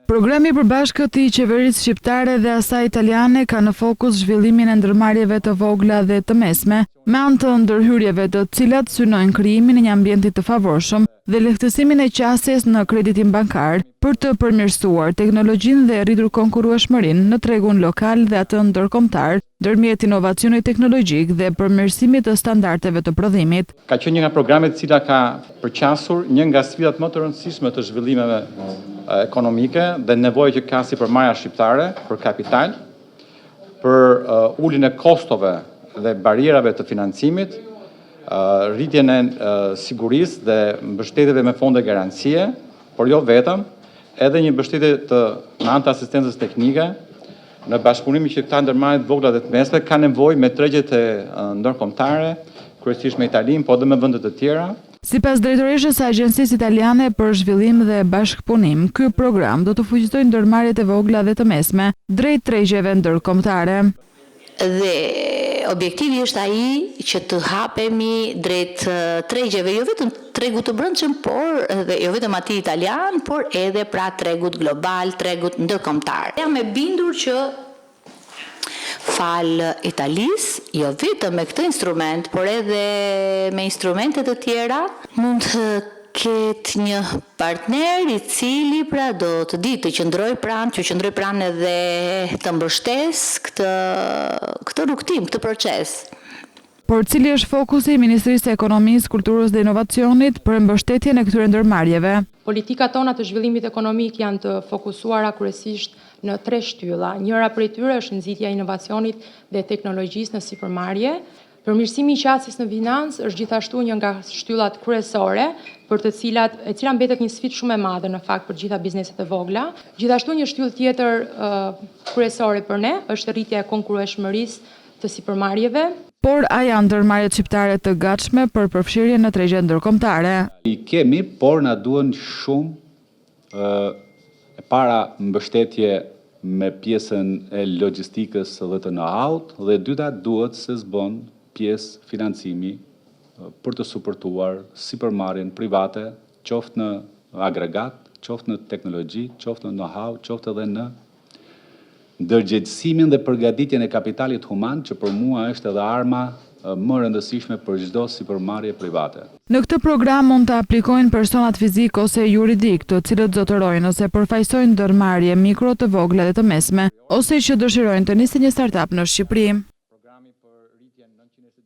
Programi i përbashkët i qeverisë shqiptare dhe asaj italiane ka në fokus zhvillimin e ndërmarrjeve të vogla dhe të mesme, me anë të ndërhyrjeve të cilat synojnë krijimin e një ambienti të favorshëm dhe lehtësimin e qasjes në kreditim bankar për të përmirësuar teknologjinë dhe rritur konkurrueshmërinë në tregun lokal dhe atë ndërkombëtar, ndërmjet inovacionit teknologjik dhe përmirësimit të standardeve të prodhimit. Ka qenë një nga programet cila ka përqasur një nga sfidat më të rëndësishme të zhvillimeve ekonomike dhe nevojë që ka sipërmarrja shqiptare për kapital, për uljen e kostove dhe barierave të financimit, rritjen e sigurisë dhe mbështetjeve me fonde garancie, por jo vetëm, edhe një mbështetje në anë të asistencës teknike, në bashkëpunimin që këta ndërmarrjet vogla dhe të mesme ka nevojë me tregjet e ndërkombëtare, kryesisht me Italinë, po edhe me vende të tjera. Sipas drejtoreshës së Agjencisë Italiane për Zhvillim dhe Bashkëpunim, ky program do të fuqizojë ndërmarrjet e vogla dhe të mesme drejt tregjeve ndërkombëtare. Dhe objektivi është ai që të hapemi drejt tregjeve, jo vetëm tregut të brendshëm, por edhe jo vetëm atij italian, por edhe pra tregut global, tregut ndërkombëtar. Jam e bindur që fal Italisë, jo vetëm me këtë instrument, por edhe me instrumente të tjera, mund të ketë një partner i cili pra do të di të qëndroj pranë edhe të mbështes këtë rrugtim, këtë proces. Por cili është fokusi i Ministrisë së Ekonomisë, Kulturës dhe Inovacionit për mbështetjen e këtyre ndërmarrjeve? Politikat tona të zhvillimit ekonomik janë të fokusuara kryesisht në 3 shtylla. Njëra prej tyre është nxitja e inovacionit dhe teknologjisë në sipërmarrje. Përmirësimi i qasjes në financë është gjithashtu një nga shtyllat kryesore, e cila mbetet një sfidë shumë e madhe në fakt për gjitha bizneset e vogla. Gjithashtu një shtyllë tjetër kryesore për ne është rritja e konkurrueshmërisë të sipërmarrjeve. Por a janë ndërmarrjet shqiptare të gatshme për përfshirje në tregje ndërkombëtare? I kemi, por na duhen shumë e para mbështetje me pjesën e logjistikës dhe të know-how-t, dhe e dyta duhet se s'bën pjesë financimi për të suportuar sipërmarrjen private, qoftë në agregat, qoftë në teknologji, qoftë në know-how, qoftë edhe në ndërgjegjësimin dhe përgatitjen e kapitalit human, që për mua është edhe arma më rëndësishme për çdo sipërmarrje private. Në këtë program mund të aplikojnë personat fizik ose juridik, të cilët zotërojnë ose përfaqësojnë ndërmarrje mikro, të vogla dhe të mesme, ose që dëshirojnë të nisë një startup në Shqipëri.